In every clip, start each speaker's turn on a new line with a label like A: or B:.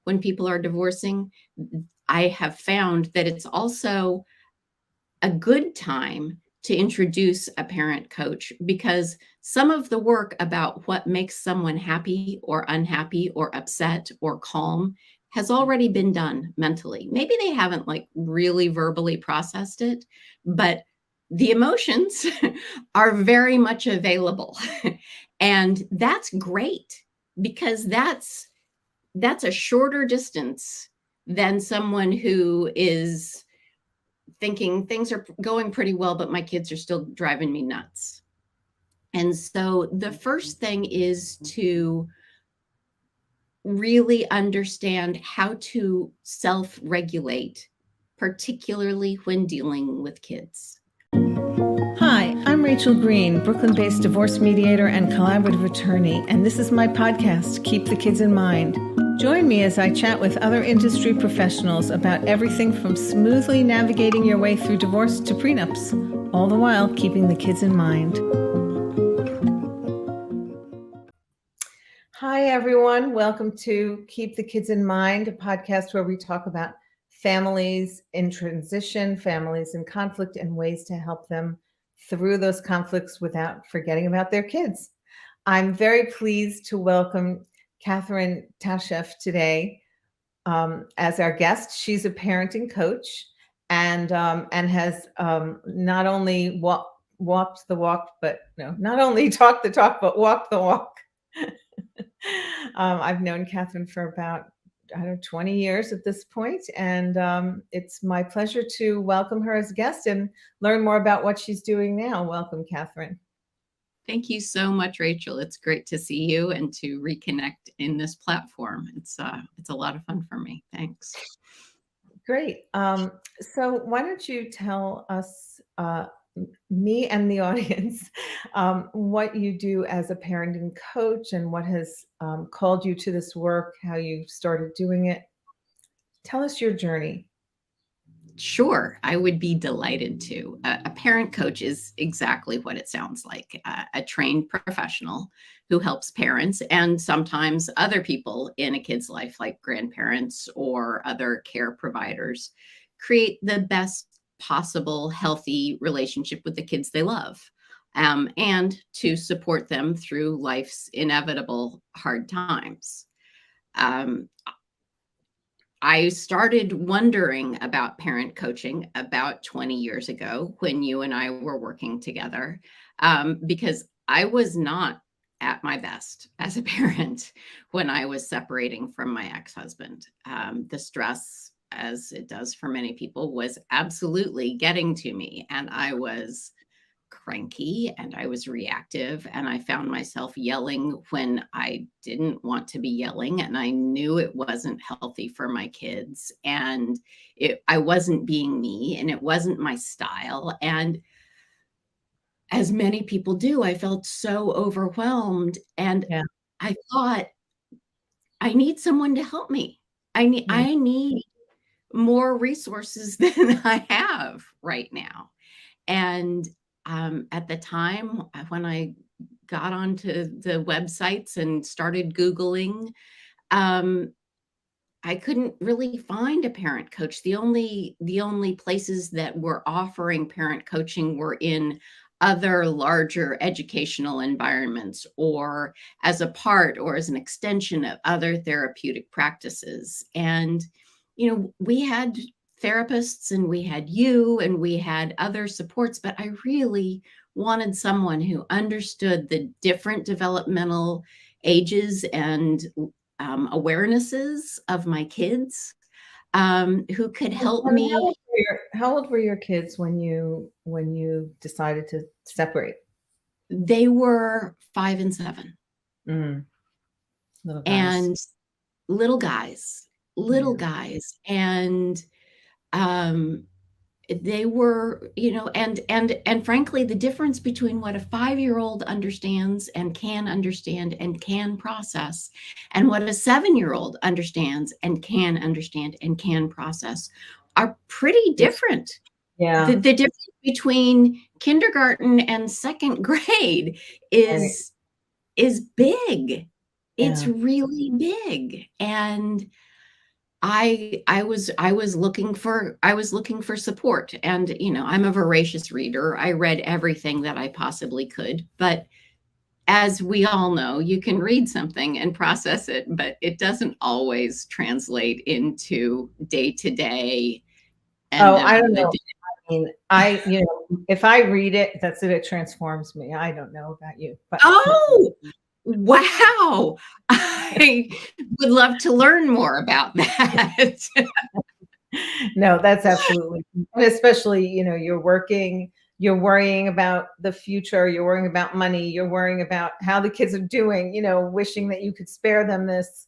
A: when people are divorcing, I have found that it's also a good time to introduce a parent coach, because some of the work about what makes someone happy or unhappy or upset or calm has already been done mentally. Maybe they haven't like really verbally processed it, but the emotions are very much available. And that's great, because that's a shorter distance than someone who is thinking things are going pretty well, but my kids are still driving me nuts. And so the first thing is to really understand how to self-regulate, particularly when dealing with kids.
B: Hi, I'm Rachel Green, Brooklyn-based divorce mediator and collaborative attorney, and this is my podcast, Keep the Kids in Mind. Join me as I chat with other industry professionals about everything from smoothly navigating your way through divorce to prenups, all the while keeping the kids in mind. Hi, everyone. Welcome to Keep the Kids in Mind, a podcast where we talk about families in transition, families in conflict, and ways to help them through those conflicts without forgetting about their kids. I'm very pleased to welcome Katherine Tasheff today as our guest. She's a parenting coach and has not only walked the walk, but not only talked the talk, but walked the walk. I've known Katherine for about 20 years at this point, and it's my pleasure to welcome her as a guest and learn more about what she's doing now. Welcome, Katherine.
A: Thank you so much, Rachel. It's great to see you and to reconnect in this platform. It's a lot of fun for me. Thanks.
B: Great. So why don't you tell us, me and the audience, what you do as a parenting coach and what has called you to this work, how you started doing it. Tell us your journey.
A: Sure, I would be delighted to. A parent coach is exactly what it sounds like, a trained professional who helps parents and sometimes other people in a kid's life, like grandparents or other care providers, create the best possible healthy relationship with the kids they love, and to support them through life's inevitable hard times. I started wondering about parent coaching about 20 years ago when you and I were working together, because I was not at my best as a parent when I was separating from my ex-husband. The stress, as it does for many people, was absolutely getting to me, and I was cranky and I was reactive, and I found myself yelling when I didn't want to be yelling, and I knew it wasn't healthy for my kids, and I wasn't being me, and it wasn't my style. And as many people do, I felt so overwhelmed, and I thought, I need someone to help me. I need more resources than I have right now. And at the time, when I got onto the websites and started Googling, I couldn't really find a parent coach. The only places that were offering parent coaching were in other larger educational environments, or as a part or as an extension of other therapeutic practices. And, we had therapists and we had you and we had other supports, but I really wanted someone who understood the different developmental ages and awarenesses of my kids, who could help me.
B: How old were your kids when you decided to separate?
A: They were 5 and 7.
B: Little guys.
A: And little guys. And they were, and frankly, the difference between what a 5-year-old understands and can process, and what a 7-year-old understands and can process are pretty different.
B: Yeah.
A: The difference between kindergarten and second grade is big. It's really big. And I was looking for support, and I'm a voracious reader. I read everything that I possibly could, but as we all know, you can read something and process it, but it doesn't always translate into day to day
B: Oh,
A: end
B: I
A: of
B: don't
A: the
B: know.
A: day.
B: I mean, if I read it, that's it. It transforms me. I don't know about you, but
A: Oh, wow. I would love to learn more about that.
B: no, that's absolutely, and especially, you're worrying about the future, you're worrying about money, you're worrying about how the kids are doing, wishing that you could spare them this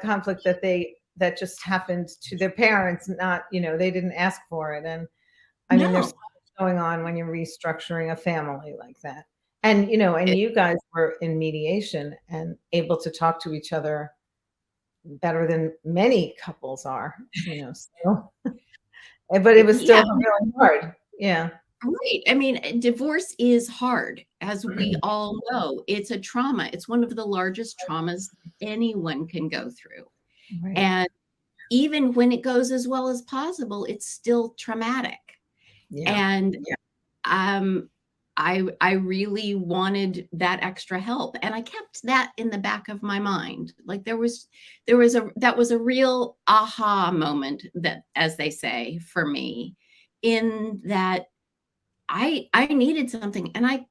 B: conflict that just happened to their parents, not, they didn't ask for it. And I mean, there's so
A: No.
B: much going on when you're restructuring a family like that. And, and
A: It
B: you guys were in mediation and able to talk to each other better than many couples are, so, but it was
A: yeah.
B: still really hard. Yeah.
A: Right. I mean, divorce is hard, as we all know. It's a trauma. It's one of the largest traumas anyone can go through.
B: Right.
A: And even when it goes as well as possible, it's still traumatic.
B: Yeah.
A: And
B: Yeah.
A: um, I really wanted that extra help, and I kept that in the back of my mind. Like that was a real aha moment, that, as they say, for me, in that I needed something, and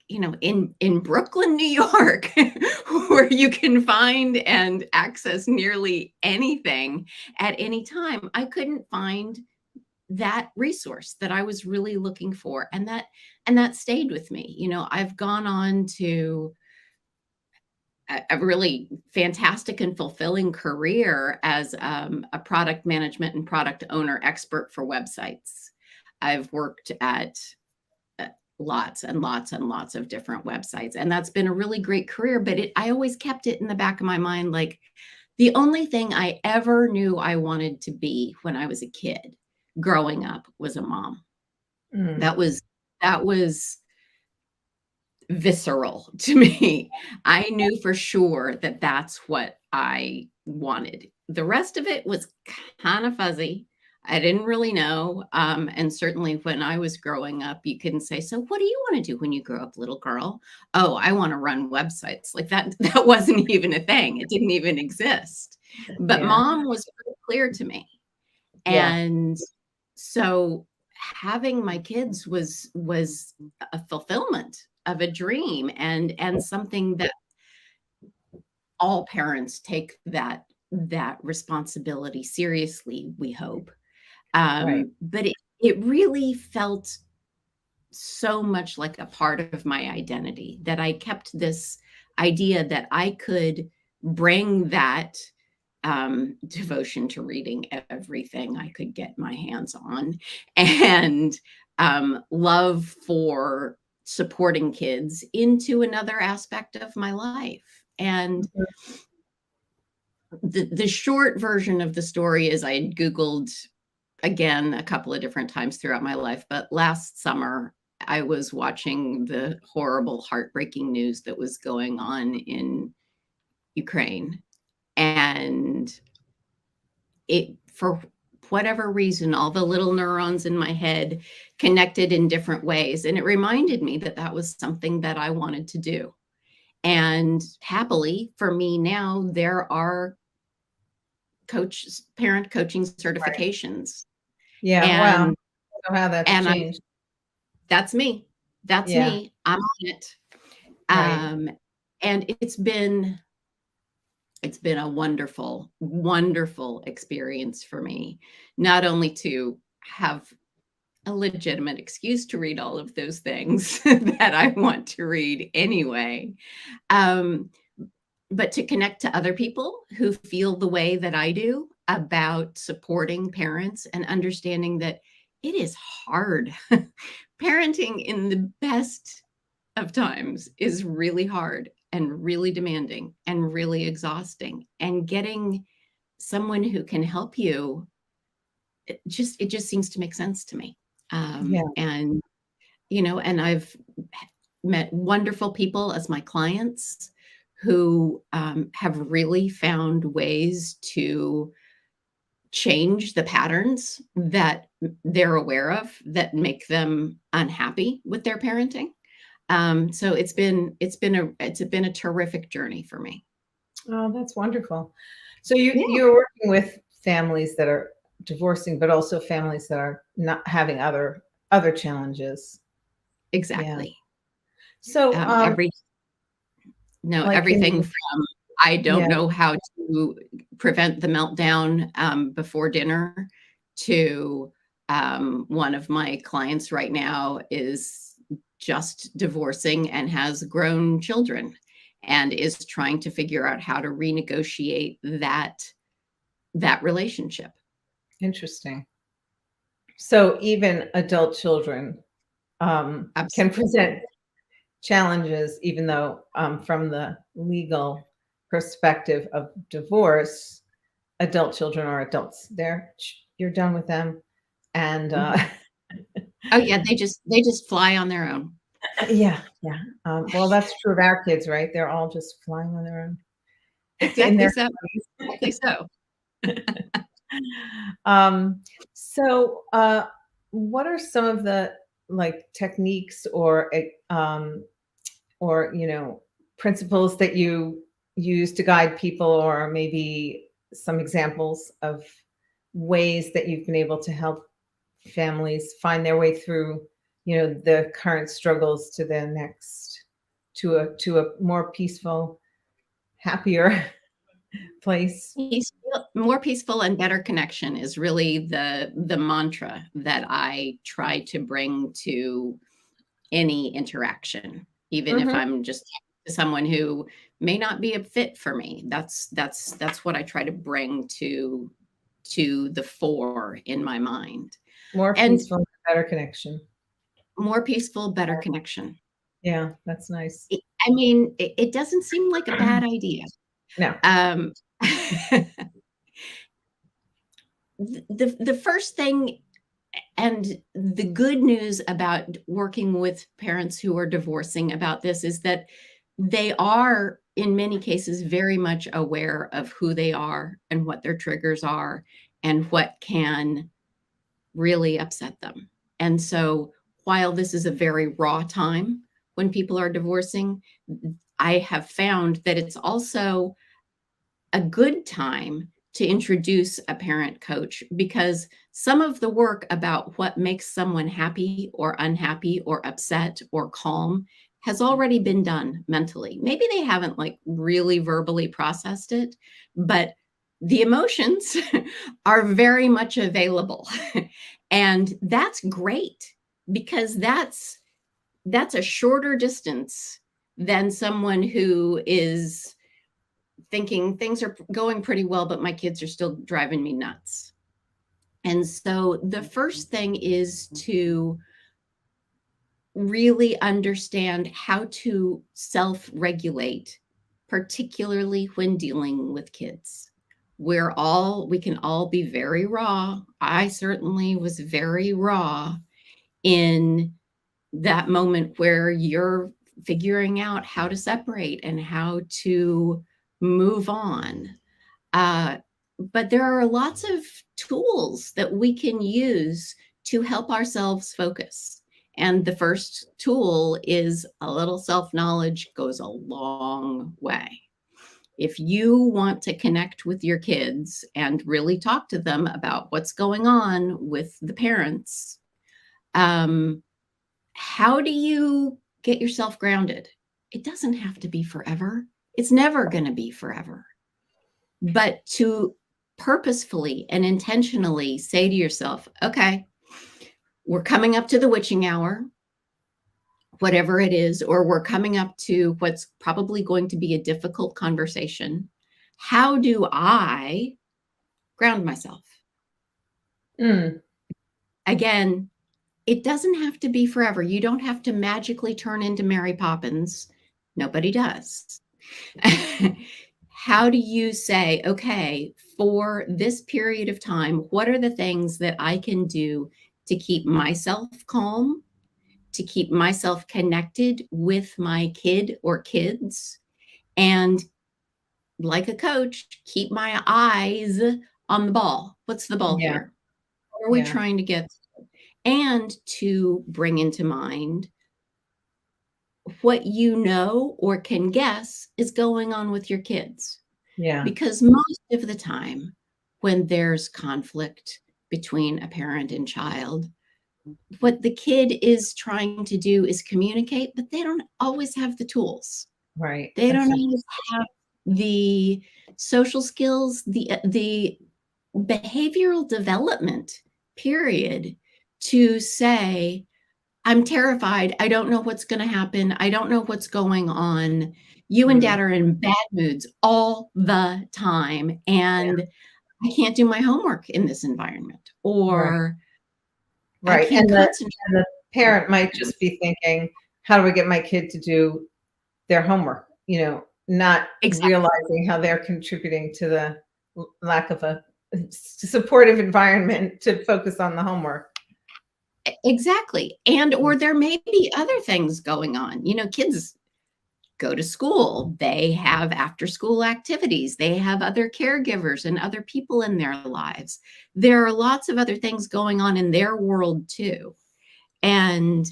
A: in Brooklyn, New York, where you can find and access nearly anything at any time, I couldn't find that resource that I was really looking for, and that stayed with me. I've gone on to a really fantastic and fulfilling career as a product management and product owner expert for websites. I've worked at uh, lots and lots and lots of different websites, and that's been a really great career. But I always kept it in the back of my mind, like, the only thing I ever knew I wanted to be when I was a kid growing up was a mom.
B: Mm.
A: That was visceral to me. I knew for sure that that's what I wanted. The rest of it was kind of fuzzy. I didn't really know. And certainly when I was growing up, you couldn't say, "So what do you want to do when you grow up, little girl?" "Oh, I want to run websites." Like that, that wasn't even a thing. It didn't even exist. But
B: Yeah.
A: mom was very clear to me.
B: Yeah.
A: And so having my kids was a fulfillment of a dream, and something that all parents take that responsibility seriously, we hope.
B: Right.
A: But it really felt so much like a part of my identity, that I kept this idea that I could bring that devotion to reading everything I could get my hands on, and love for supporting kids into another aspect of my life. And
B: Mhm.
A: the short version of the story is, I Googled again a couple of different times throughout my life, but last summer I was watching the horrible, heartbreaking news that was going on in Ukraine. And for whatever reason, all the little neurons in my head connected in different ways. And it reminded me that that was something that I wanted to do. And happily for me now, there are parent coaching
B: Right.
A: certifications.
B: Yeah. Wow.
A: And
B: So how that's
A: and I
B: changed.
A: that's me. That's
B: Yeah.
A: me. I'm on it.
B: Right.
A: Um, and it's been a wonderful, wonderful experience for me, not only to have a legitimate excuse to read all of those things that I want to read anyway, um, but to connect to other people who feel the way that I do about supporting parents, and understanding that it is hard. Parenting in the best of times is really hard and really demanding and really exhausting. And getting someone who can help you, it just seems to make sense to me.
B: Yeah.
A: And I've met wonderful people as my clients, who have really found ways to change the patterns that they're aware of that make them unhappy with their parenting. So it's been a terrific journey for me.
B: Oh, that's wonderful. So
A: Yeah,
B: you're working with families that are divorcing, but also families that are not having other challenges. Yeah.
A: exactly.
B: So
A: Every No,
B: like can
A: everything
B: you
A: from I don't
B: yeah.
A: know how to prevent the meltdown before dinner to one of my clients right now is just divorcing and has grown children and is trying to figure out how to renegotiate that relationship.
B: Interesting. So even adult children can
A: Absolutely.
B: present challenges, even though from the legal perspective of divorce, adult children are adults. You're done with them, and
A: Mhm. Oh yeah, they just fly on their own.
B: yeah, yeah. Well, that's true of our kids, right? They're all just flying on their own in
A: Exactly
B: their
A: so. Exactly so.
B: 20s. Um, so, what are some of the like techniques or principles that you use to guide people, or maybe some examples of ways that you've been able to help families find their way through the current struggles to the next to a more peaceful, happier place.
A: More peaceful and better connection is really the mantra that I try to bring to any interaction, even if
B: Hmm.
A: I'm just talking to someone who may not be a fit for me. That's what I try to bring to the fore in my mind.
B: More
A: And
B: peaceful, better connection.
A: more peaceful, better connection.
B: Yeah, that's nice.
A: I mean, it doesn't seem like a bad idea.
B: No.
A: Um, the first thing and the good news about working with parents who are divorcing about this is that they are, in many cases, very much aware of who they are and what their triggers are and what can really upset them. And so, while this is a very raw time when people are divorcing, I have found that it's also a good time to introduce a parent coach because some of the work about what makes someone happy or unhappy or upset or calm has already been done mentally. Maybe they haven't like really verbally processed it, but the emotions are very much available. And that's great because that's a shorter distance than someone who is thinking things are going pretty well, but my kids are still driving me nuts. And so the first thing is to really understand how to self regulate, particularly when dealing with kids. We can all be very raw. I certainly was very raw in that moment where you're figuring out how to separate and how to move on. Uh, but there are lots of tools that we can use to help ourselves focus. And the first tool is a little self knowledge goes a long way. If you want to connect with your kids and really talk to them about what's going on with the parents, um, how do you get yourself grounded? It doesn't have to be forever. It's never going to be forever. But to purposefully and intentionally say to yourself, okay, we're coming up to the witching hour, whatever it is, or we're coming up to what's probably going to be a difficult conversation. How do I ground myself?
B: Mm.
A: Again, it doesn't have to be forever. You don't have to magically turn into Mary Poppins. Nobody does. How do you say, okay, for this period of time, what are the things that I can do to keep myself calm, to keep myself connected with my kid or kids, and like a coach, keep my eyes on the ball. What's the ball
B: Yeah.
A: here? What are we
B: Yeah.
A: trying to get? And to bring into mind what you know or can guess is going on with your kids.
B: Yeah.
A: Because most of the time, when there's conflict between a parent and child, what the kid is trying to do is communicate, but they don't always have the tools.
B: Right.
A: They
B: That's
A: don't
B: just,
A: always have the social skills, the behavioral development period to say, I'm terrified. I don't know what's going to happen. I don't know what's going on. You and dad are in bad moods all the time,
B: yeah.
A: and I can't do my homework in this environment,
B: Right.
A: or I
B: Right.
A: can't concentrate.
B: And the parent might just be thinking, how do I get my kid to do their homework? Not
A: Exactly.
B: realizing how they're contributing to the lack of a supportive environment to focus on the homework.
A: Exactly. And or there may be other things going on. Kids go to school, they have after school activities, they have other caregivers and other people in their lives. There are lots of other things going on in their world too. And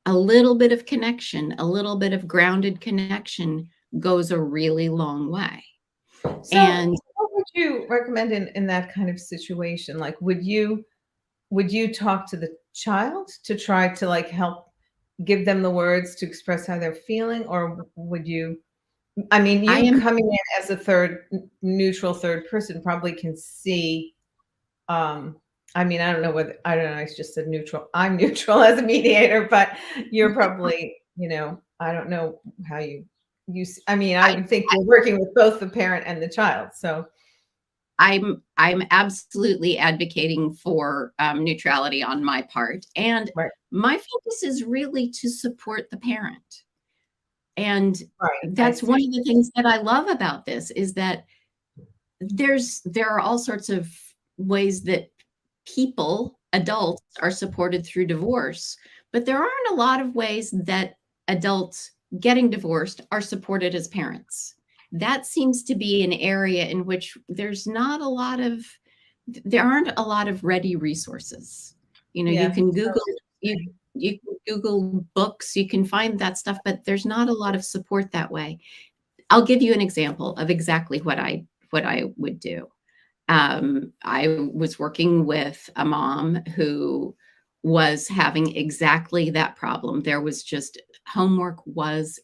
A: a little bit of connection, a little bit of grounded connection goes a really long way.
B: So
A: And
B: what would you recommend in that kind of situation? Like, would you talk to the child to try to like help give them the words to express how they're feeling? Or would you, I mean,
A: I
B: you
A: am
B: coming in as a neutral third person probably can see, um, I mean, I don't know, I just said neutral. I'm neutral as a mediator, but you're probably, I don't know how I mean, I
A: I,
B: would think you're working with both the parent and the child. So,
A: I'm absolutely advocating for neutrality on my part, and
B: right,
A: my focus is really to support the parent. And
B: right. I
A: that's one
B: see.
A: of the things that I love about this is that there are all sorts of ways that people, adults, are supported through divorce, but there aren't a lot of ways that adults getting divorced are supported as parents. That seems to be an area in which there aren't a lot of ready resources. You
B: Yeah.
A: can you can Google books, you can find that stuff, but there's not a lot of support that way. I'll give you an example of exactly what I would do. I was working with a mom who was having exactly that problem. There was just homework was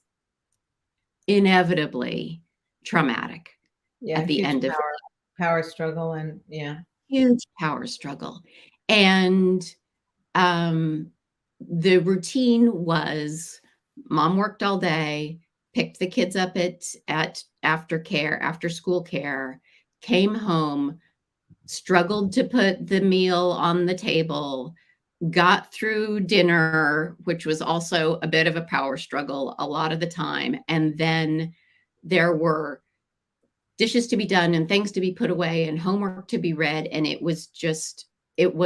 A: inevitably traumatic
B: Yeah.
A: at the
B: Huge
A: end of
B: power struggle. And yeah.
A: a huge power struggle. And um, the routine was mom worked all day, picked the kids up at after school care, came home, struggled to put the meal on the table, got through dinner, which was also a bit of a power struggle a lot of the time. And then there were dishes to be done and things to be put away and homework to be read. And it was, it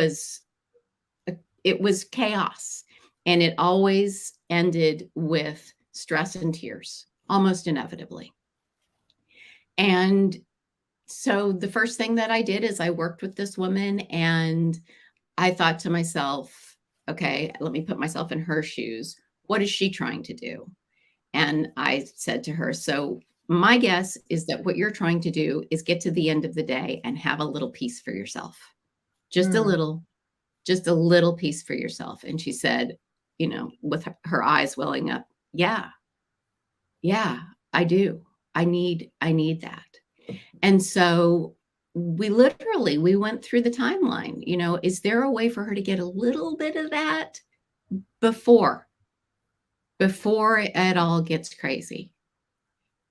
A: was chaos. And it always ended with stress and tears, almost inevitably. And so the first thing that I did is I worked with this woman, and I thought to myself, okay, let me put myself in her shoes. What is she trying to do? And I said to her, so my guess is that what you're trying to do is get to the end of the day and have a little peace for yourself. Just a
B: Mm,
A: little, just a little piece for yourself. And she said, with her eyes welling up, yeah, yeah, I do. I need that. And so we went through the timeline. Is there a way for her to get a little bit of that before it all gets crazy?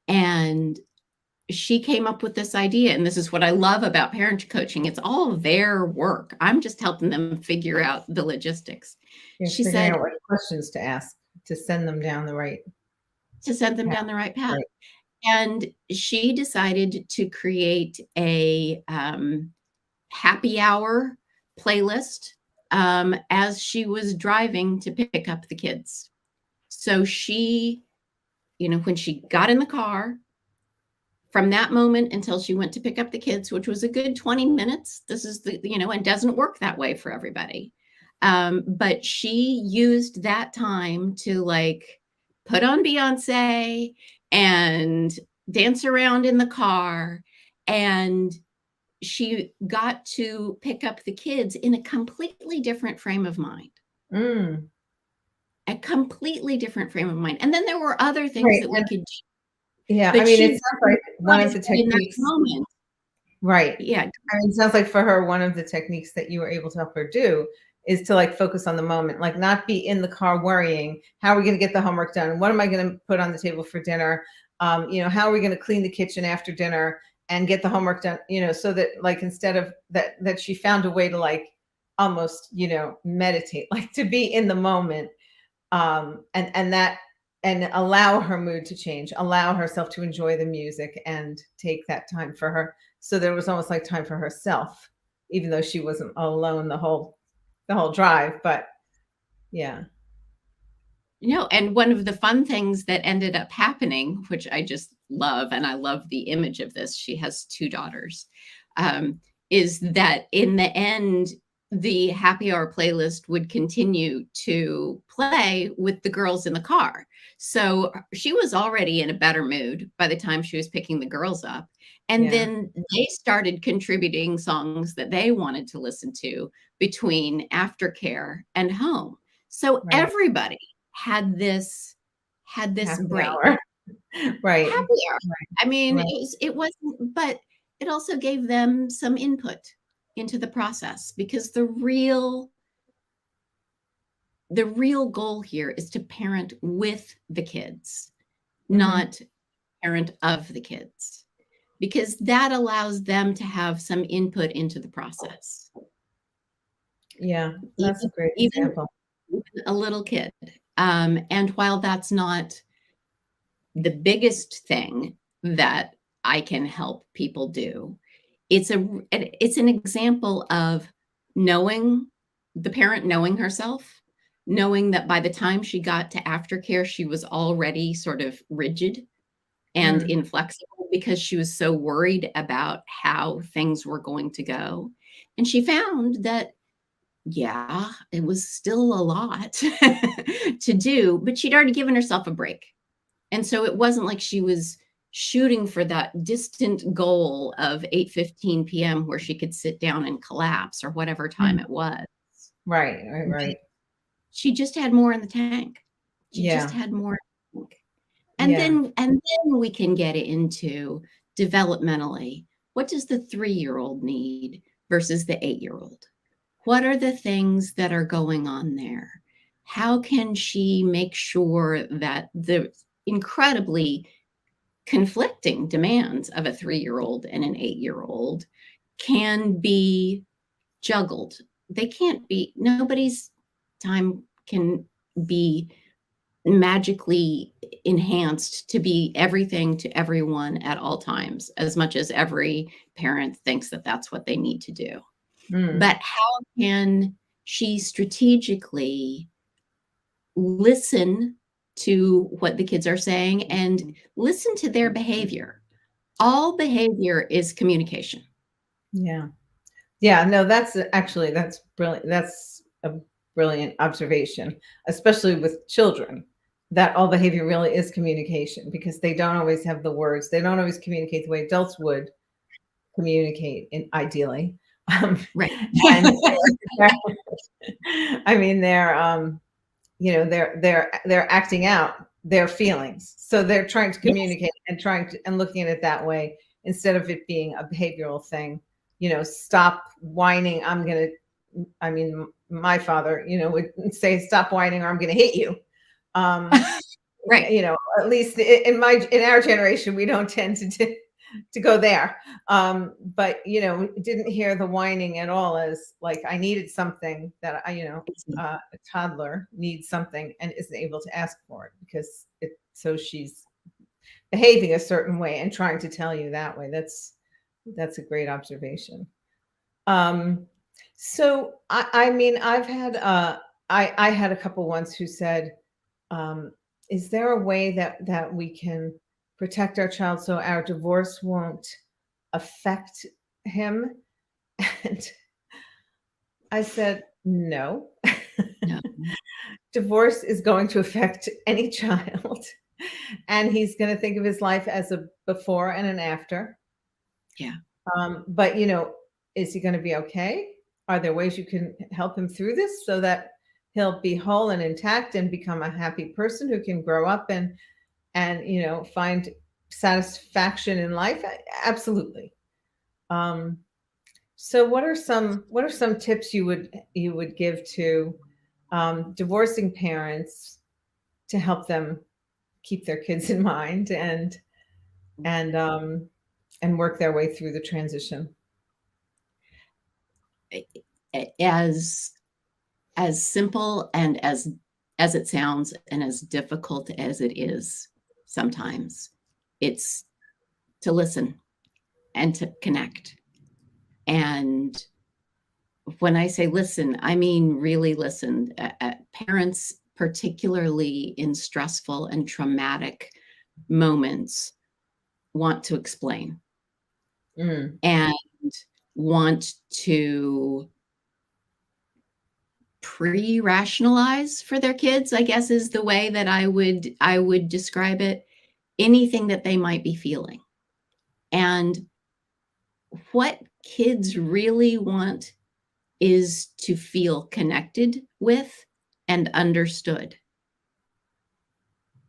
A: And she came up with this idea, and this is what I love about parent coaching. It's all their work. I'm just helping them figure out the logistics.
B: you're
A: She
B: figuring
A: said
B: out what questions to ask to send them down the right
A: to send them
B: path.
A: down the right path.
B: Right.
A: And she decided to create a happy hour playlist as she was driving to pick up the kids. So she, when she got in the car, from that moment until she went to pick up the kids, which was a good 20 minutes. This is and doesn't work that way for everybody. But she used that time to like put on Beyonce and dance around in the car. And she got to pick up the kids in a completely different frame of mind. A completely different frame of mind. And then there were other things that we could do.
B: Yeah, I mean, it sounds like one of the techniques. Right.
A: Yeah.
B: I mean, it sounds like for her, one of the techniques that you were able to help her do is to like focus on the moment, like not be in the car worrying, how are we going to get the homework done? What am I going to put on the table for dinner? How are we going to clean the kitchen after dinner and get the homework done? So that like, instead of that she found a way to like almost, meditate, like to be in the moment. And allow her mood to change, allow herself to enjoy the music and take that time for her. So there was almost like time for herself, even though she wasn't alone the whole drive. But yeah.
A: And one of the fun things that ended up happening, which I just love, and I love the image of this, she has 2 daughters, is that in the end, the happy hour playlist would continue to play with the girls in the car. So she was already in a better mood by the time she was picking the girls up. And then they started contributing songs that they wanted to listen to between aftercare and home. So everybody had this
B: Happy
A: break.
B: Hour. Right.
A: Happy hour. Right. I mean, it wasn't, but it also gave them some input into the process, because the real goal here is to parent with the kids, not parent of the kids, because that allows them to have some input into the process.
B: Yeah, that's a great example.
A: Even a little kid. And while that's not the biggest thing that I can help people do, it's an example of knowing the parent, knowing herself, knowing that by the time she got to aftercare, she was already sort of rigid and inflexible because she was so worried about how things were going to go. And she found that, yeah, it was still a lot to do, but she'd already given herself a break. And so it wasn't like she was shooting for that distant goal of 8:15 p.m. where she could sit down and collapse, or whatever time it was.
B: Right.
A: She just had more in the tank. She just had more in the tank. And then we can get into developmentally, what does the 3-year-old need versus the 8-year-old? What are the things that are going on there? How can she make sure that the incredibly conflicting demands of a 3-year-old and an 8-year-old can be juggled? They can't be, nobody's time can be magically enhanced to be everything to everyone at all times, as much as every parent thinks that that's what they need to do. But how can she strategically listen to what the kids are saying and listen to their behavior? All behavior is communication.
B: Yeah. No, that's brilliant. That's a brilliant observation, especially with children, that all behavior really is communication, because they don't always have the words. They don't always communicate the way adults would communicate ideally.
A: Right.
B: And I mean, they're acting out their feelings. So they're trying to communicate and looking at it that way, instead of it being a behavioral thing. Stop whining. My father, would say, stop whining or I'm going to hit you.
A: Right.
B: At least in our generation, we don't tend to go there. But, didn't hear the whining at all as like, I needed something that a toddler needs something and isn't able to ask for it because so she's behaving a certain way and trying to tell you that way. That's a great observation. So I've had, I had a couple ones who said, is there a way that we can protect our child so our divorce won't affect him. And I said, no.
A: No.
B: Divorce is going to affect any child. And he's going to think of his life as a before and an after.
A: Yeah.
B: But, is he going to be okay? Are there ways you can help him through this so that he'll be whole and intact and become a happy person who can grow up and find satisfaction in life? Absolutely. So what are some tips you would give to divorcing parents to help them keep their kids in mind and work their way through the transition?
A: As simple and as it sounds and as difficult as it is, sometimes it's to listen and to connect. And when I say listen, I mean really listen. Parents, particularly in stressful and traumatic moments, want to explain and want to pre-rationalize for their kids, I guess is the way that I would describe it, anything that they might be feeling. And what kids really want is to feel connected with and understood.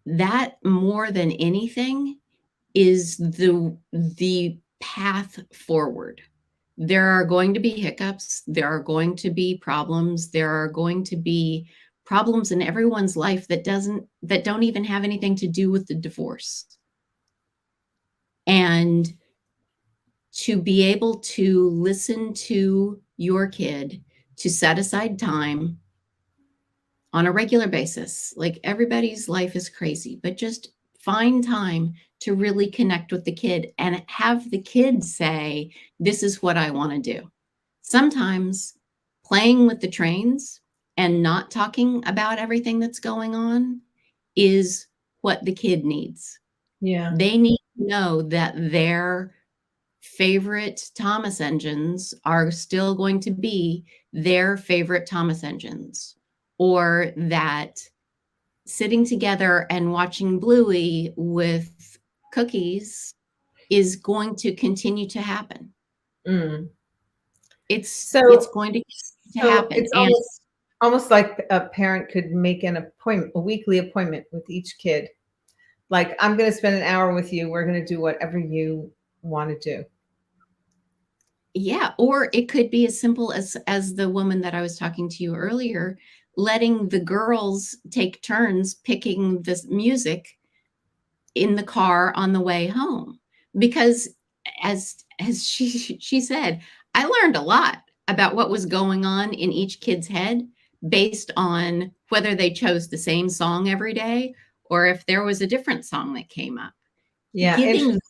A: That, more than anything, is the path forward. There are going to be hiccups. There are going to be problems. There are going to be problems in everyone's life that don't even have anything to do with the divorce. And to be able to listen to your kid, to set aside time on a regular basis. Like, everybody's life is crazy, but just find time to really connect with the kid and have the kid say, this is what I want to do. Sometimes playing with the trains and not talking about everything that's going on is what the kid needs.
B: Yeah.
A: They need to know that their favorite Thomas engines are still going to be their favorite Thomas engines, or that sitting together and watching Bluey with cookies is going to continue to happen. It's going to happen.
B: It's almost like a parent could make an appointment, a weekly appointment with each kid. Like, I'm going to spend an hour with you. We're going to do whatever you want to do.
A: Yeah. Or it could be as simple as the woman that I was talking to you earlier, letting the girls take turns picking this music in the car on the way home. Because as she said, I learned a lot about what was going on in each kid's head based on whether they chose the same song every day or if there was a different song that came up.
B: Yeah.
A: Giving them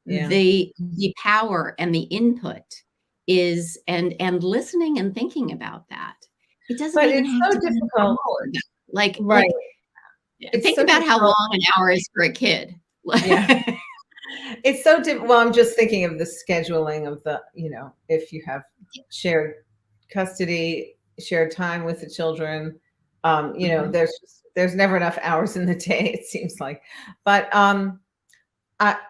A: the power and the input is and listening and thinking about that. It doesn't even have to be difficult. Like, right. Think about how long an hour is for a kid.
B: Yeah. It's so difficult. Well, I'm just thinking of the scheduling of the, if you have shared custody, shared time with the children, there's never enough hours in the day, it seems like. But,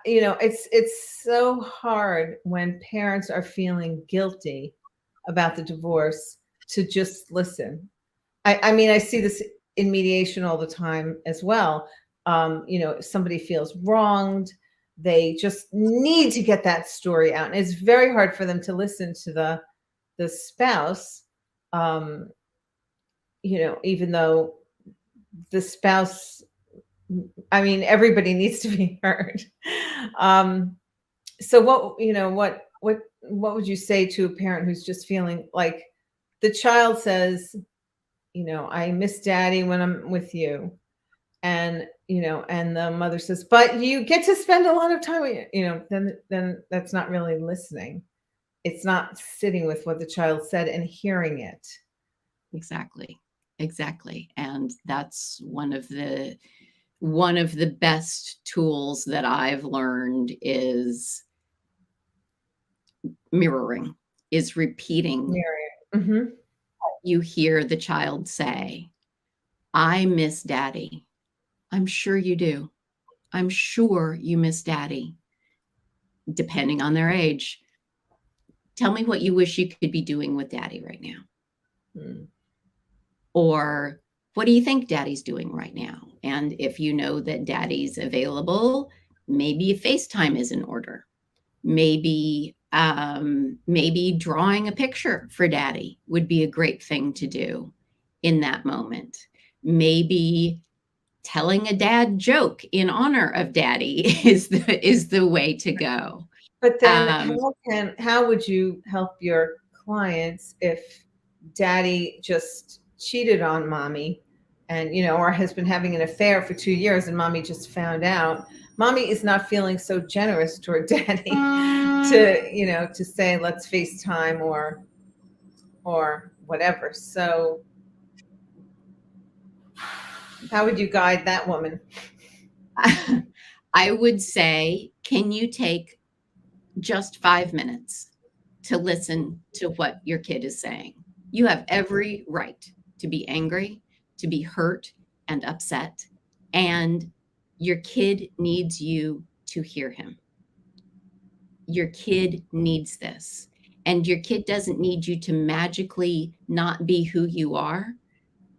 B: it's so hard when parents are feeling guilty about the divorce to just listen. I mean, I see this in mediation all the time as well. If somebody feels wronged, they just need to get that story out. And it's very hard for them to listen to the spouse, even though the spouse, I mean, everybody needs to be heard. So what would you say to a parent who's just feeling like the child says, I miss daddy when I'm with you. And, and the mother says, but you get to spend a lot of time with you, then that's not really listening. It's not sitting with what the child said and hearing it.
A: Exactly. And that's one of the one of the best tools that I've learned is mirroring, is repeating.
B: Mm-hmm.
A: You hear the child say, I miss daddy. I'm sure you do. I'm sure you miss daddy, depending on their age. Tell me what you wish you could be doing with daddy right now.
B: Mm.
A: Or what do you think daddy's doing right now? And if you know that daddy's available, maybe a FaceTime is in order. Maybe drawing a picture for daddy would be a great thing to do in that moment. Maybe telling a dad joke in honor of daddy is the way to go.
B: But then
A: Um,
B: how would you help your clients if daddy just cheated on mommy and, or has been having an affair for 2 years and mommy just found out? Mommy is not feeling so generous toward daddy to say, let's FaceTime or whatever. So how would you guide that woman?
A: I would say, can you take just 5 minutes to listen to what your kid is saying? You have every right to be angry, to be hurt and upset, and your kid needs you to hear him. Your kid needs this. And your kid doesn't need you to magically not be who you are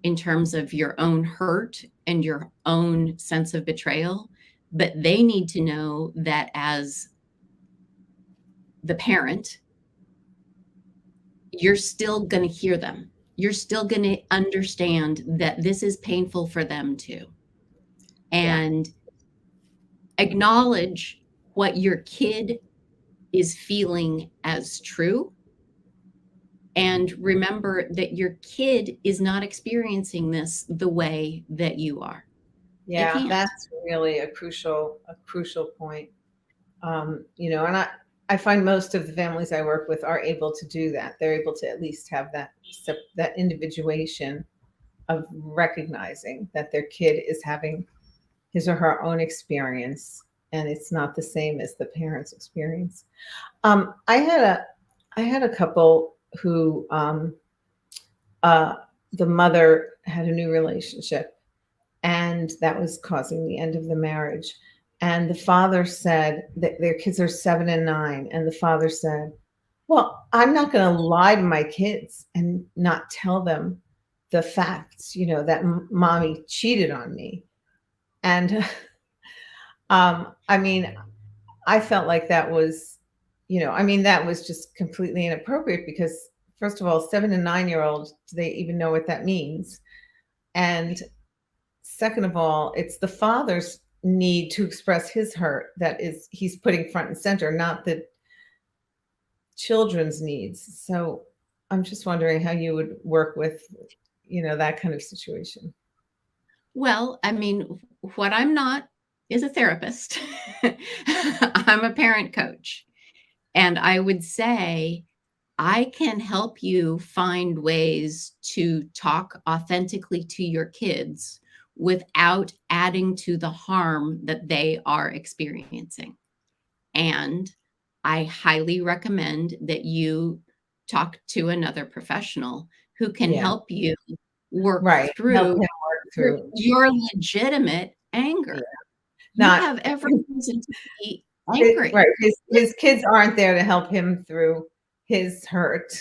A: in terms of your own hurt and your own sense of betrayal, but they need to know that as the parent, you're still going to hear them. You're still going to understand that this is painful for them too. And acknowledge what your kid is feeling as true. And remember that your kid is not experiencing this the way that you are.
B: Yeah, that's really a crucial point. And I find most of the families I work with are able to do that. They're able to at least have that individuation of recognizing that their kid is having his or her own experience, and it's not the same as the parent's experience. I had a couple who the mother had a new relationship, and that was causing the end of the marriage. And the father said that their kids are 7 and 9, and the father said, "Well, I'm not going to lie to my kids and not tell them the facts, that mommy cheated on me." And I mean, I felt like that was, that was just completely inappropriate because, first of all, 7 and 9-year-olds, do they even know what that means? And second of all, it's the father's need to express his hurt that he's putting front and center, not the children's needs. So I'm just wondering how you would work with, that kind of situation.
A: Well, I mean, what I'm not is a therapist. I'm a parent coach. And I would say I can help you find ways to talk authentically to your kids without adding to the harm that they are experiencing. And I highly recommend that you talk to another professional who can help you work through your legitimate anger. You have every reason to be angry.
B: Right. His kids aren't there to help him through his hurt.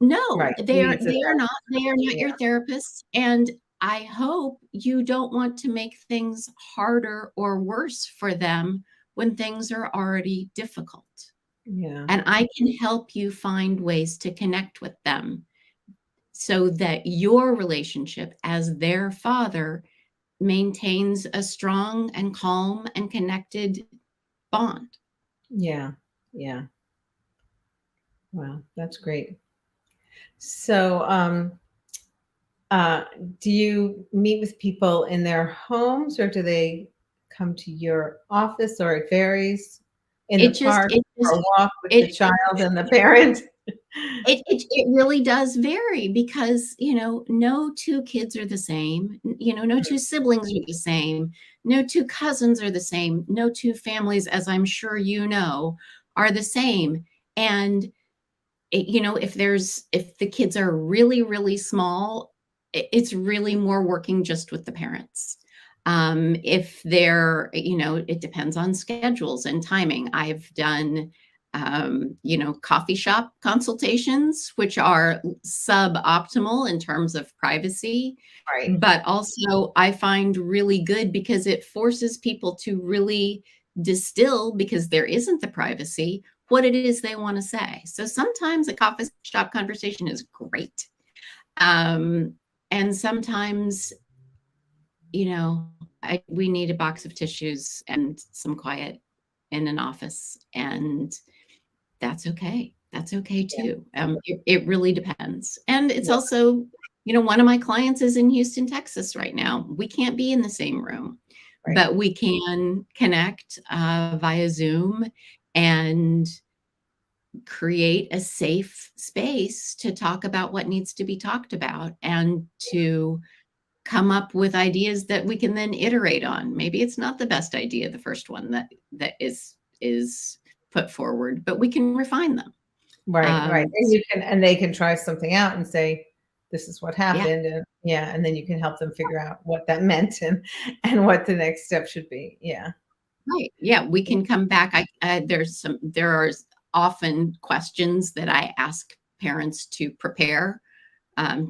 A: No, they are not your therapist. And I hope you don't want to make things harder or worse for them when things are already difficult.
B: Yeah.
A: And I can help you find ways to connect with them so that your relationship as their father maintains a strong and calm and connected bond.
B: Yeah. Yeah. Wow, that's great. So, do you meet with people in their homes, or do they come to your office, or it varies? In the park, or walk with the child and the parent?
A: It really does vary because, no two kids are the same. No two siblings are the same. No two cousins are the same. No two families, as I'm sure you know, are the same. And if the kids are really, really small, it's really more working just with the parents. If they're, it depends on schedules and timing. I've done, coffee shop consultations, which are suboptimal in terms of privacy,
B: Right.
A: but also I find really good because it forces people to really distill, because there isn't the privacy, what it is they want to say. So sometimes a coffee shop conversation is great. And sometimes, we need a box of tissues and some quiet in an office, and that's okay. That's okay
B: Yeah.
A: too. It really depends. And it's
B: Yeah.
A: also, one of my clients is in Houston, Texas right now. We can't be in the same room,
B: Right.
A: but we can connect via Zoom and create a safe space to talk about what needs to be talked about and to come up with ideas that we can then iterate on. Maybe it's not the best idea, the first one that is put forward, but we can refine them.
B: Right. Right. And they can try something out and say, this is what
A: Yeah,
B: happened. And yeah. And then you can help them figure out what that meant and what the next step should be. Yeah.
A: right. Yeah, we can come back. There are often questions that I ask parents to prepare,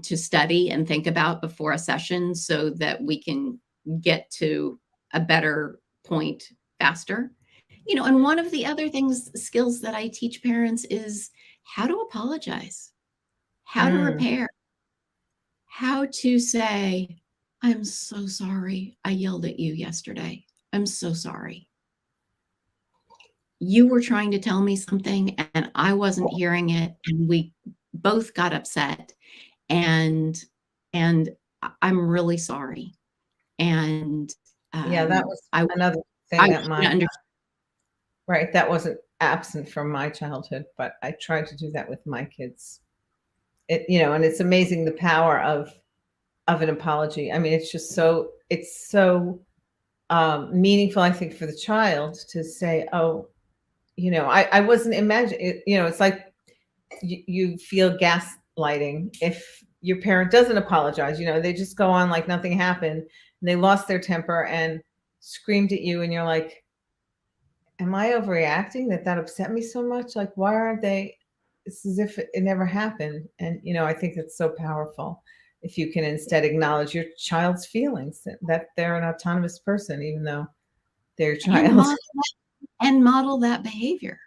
A: to study and think about before a session so that we can get to a better point faster. And one of the other skills that I teach parents is how to apologize, how to
B: Mm,
A: repair, how to say, I'm so sorry I yelled at you yesterday. I'm so sorry. You were trying to tell me something and I wasn't hearing it, and we both got upset, and and I'm really sorry. And
B: yeah. That was
A: I
B: another
A: I
B: thing
A: want
B: that
A: you to understand.
B: right. That wasn't absent from my childhood, but I tried to do that with my kids. And it's amazing the power of an apology. I mean, it's so meaningful, I think, for the child to say, oh, I wasn't imagining, it's like you feel gaslighting if your parent doesn't apologize. They just go on like nothing happened and they lost their temper and screamed at you. And you're like, am I overreacting that upset me so much? Like, why aren't they? It's as if it never happened. And, I think that's so powerful if you can instead acknowledge your child's feelings, that they're an autonomous person, even though they're your
A: and
B: child.
A: model and model that behavior.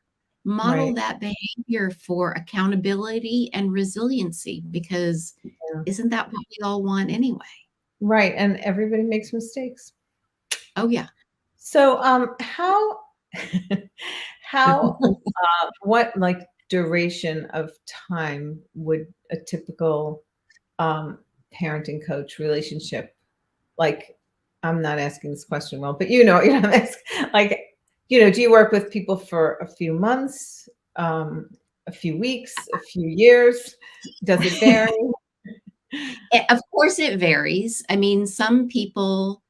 A: Model
B: Right.
A: that behavior for accountability and resiliency, because
B: Yeah.
A: isn't that what we all want anyway?
B: Right. And everybody makes mistakes.
A: Oh, yeah.
B: So, how, how, what like duration of time would a typical um, parenting coach relationship, like, I'm not asking this question well, but I'm asking, like, do you work with people for a few months, a few weeks, a few years? Does it vary?
A: Of course, it varies. I mean, some people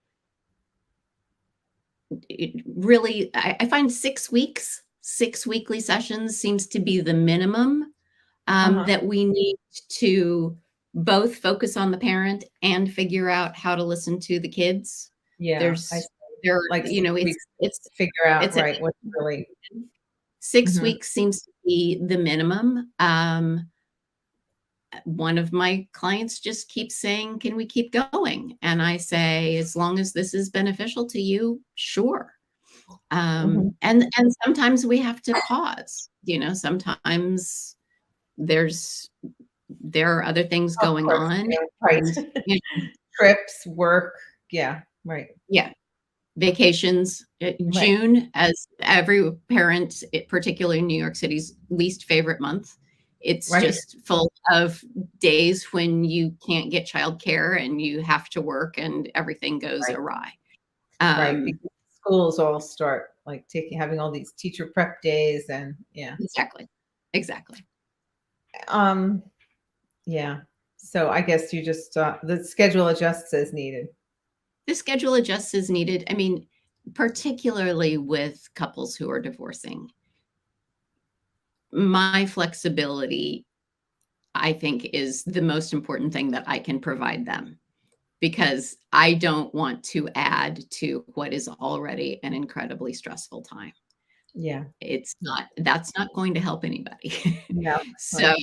A: really, I find 6 weeks, 6 weekly sessions seems to be the minimum,
B: Uh-huh.
A: that we need to both focus on the parent and figure out how to listen to the kids.
B: Yeah, I see.
A: There's there,
B: Like 6 weeks
A: it's
B: to figure out,
A: it's a
B: right, what's really.
A: 6
B: Mhm.
A: weeks seems to be the minimum. One of my clients just keeps saying, "Can we keep going?" And I say, "As long as this is beneficial to you, sure."
B: Mhm.
A: And sometimes we have to pause. Sometimes there's there are other things
B: Of
A: going
B: course,
A: on,
B: yeah, right.
A: and
B: Trips, work, yeah, right,
A: yeah, vacations.
B: right,
A: June, as every parent, particularly in New York City's least favorite month, it's
B: right,
A: just full of days when you can't get childcare and you have to work and everything goes
B: right,
A: awry.
B: right,
A: Um,
B: because schools all start, like, having all these teacher prep days and yeah.
A: exactly, exactly.
B: Yeah. So I guess you just the schedule adjusts as needed.
A: The schedule adjusts as needed. I mean, particularly with couples who are divorcing, my flexibility, I think, is the most important thing that I can provide them, because I don't want to add to what is already an incredibly stressful time.
B: Yeah.
A: That's not going to help anybody.
B: No.
A: So,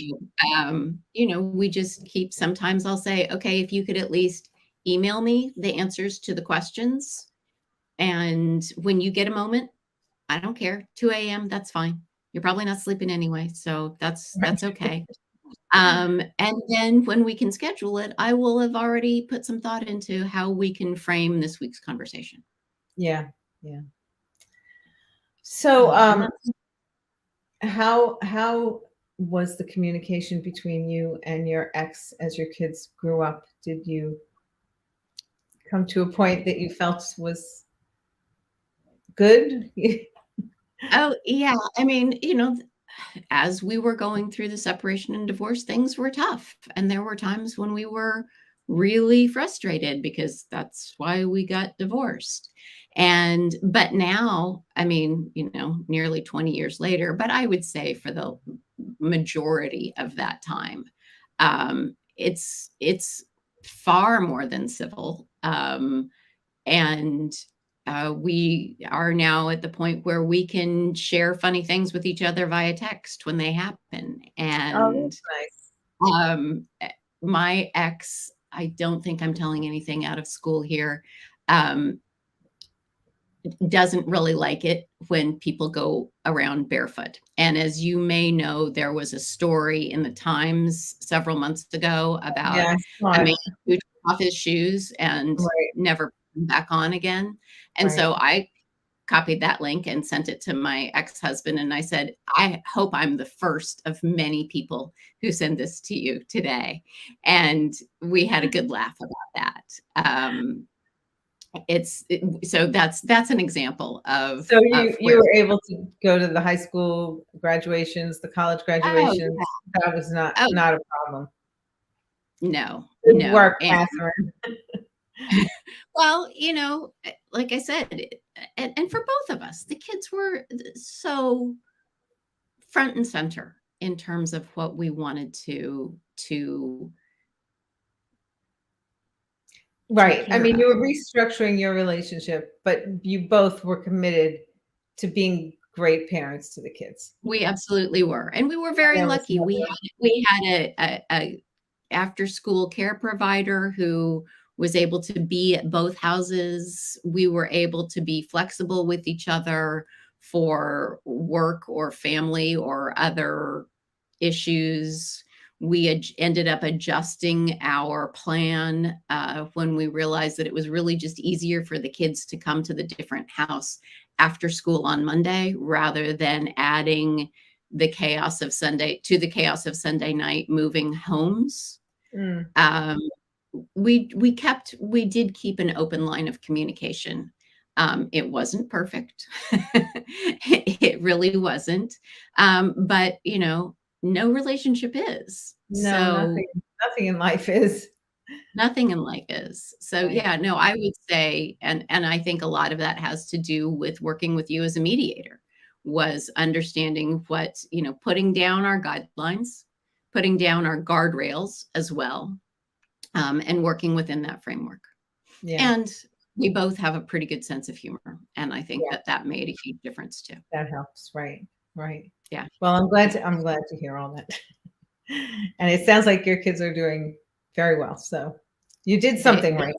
B: Right.
A: we just keep, sometimes I'll say, okay, if you could at least email me the answers to the questions. And when you get a moment, I don't care, 2 a.m., that's fine. You're probably not sleeping anyway. So that's okay. And then when we can schedule it, I will have already put some thought into how we can frame this week's conversation.
B: Yeah. Yeah. So, how was the communication between you and your ex as your kids grew up? Did you come to a point that you felt was good?
A: Oh, yeah. I mean, as we were going through the separation and divorce, things were tough. And there were times when we were really frustrated, because that's why we got divorced. But now, I mean, nearly 20 years later, but I would say for the majority of that time, it's far more than civil. And we are now at the point where we can share funny things with each other via text when they happen.
B: Oh,
A: And
B: that's
A: um, my ex, I don't think I'm telling anything out of school here, um, doesn't really like it when people go around barefoot. And as you may know, there was a story in the Times several months ago about
B: yeah, I
A: a
B: saw
A: man
B: it.
A: who took off his shoes and
B: Right,
A: never put them back on again. And
B: right.
A: so I copied that link and sent it to my ex-husband. And I said, I hope I'm the first of many people who send this to you today. And we had a good laugh about that. So that's an example of
B: So you
A: where.
B: were able to go to the high school graduations, the college
A: Oh,
B: graduations. That was not
A: oh,
B: not a problem.
A: no,
B: Good
A: no.
B: work,
A: And
B: Catherine.
A: well, like I said, and for both of us, the kids were so front and center in terms of what we wanted to take
B: Right. I
A: care
B: mean,
A: of.
B: you were restructuring your relationship, but you both were committed to being great parents to the kids.
A: We absolutely were, and we were very
B: There was
A: lucky.
B: no
A: We had a after school care provider who was able to be at both houses. We were able to be flexible with each other for work or family or other issues. We ended up adjusting our plan when we realized that it was really just easier for the kids to come to the different house after school on Monday, rather than adding the chaos of Sunday night moving homes.
B: Mm,
A: Um, we did keep an open line of communication. It wasn't perfect. It really wasn't. But no relationship is.
B: no,
A: So
B: nothing in life is.
A: nothing in life is. So
B: Right.
A: yeah, no, I would say, and I think a lot of that has to do with working with you as a mediator, was understanding what, putting down our guidelines, putting down our guardrails as well, and working within that framework.
B: Yeah.
A: And we both have a pretty good sense of humor, and I think
B: Yeah.
A: that made a huge difference too.
B: That helps. Right. Right.
A: Yeah.
B: Well, I'm glad to hear all that. And it sounds like your kids are doing very well. So you did
A: They,
B: something right.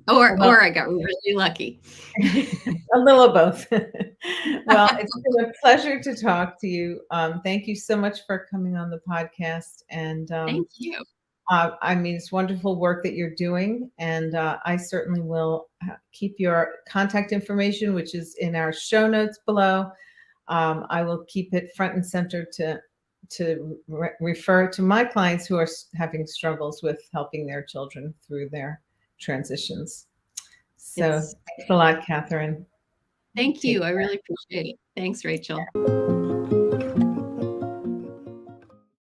B: Well,
A: or I got really lucky.
B: a little of both. Well, it's been a pleasure to talk to you. Thank you so much for coming on the podcast. And
A: Thank you.
B: I mean, it's wonderful work that you're doing. And I certainly will keep your contact information, which is in our show notes below. I will keep it front and center to refer to my clients who are having struggles with helping their children through their transitions. So
A: It's
B: thanks a lot, Catherine.
A: Thank
B: Take
A: you. I really appreciate it. Thanks, Rachel.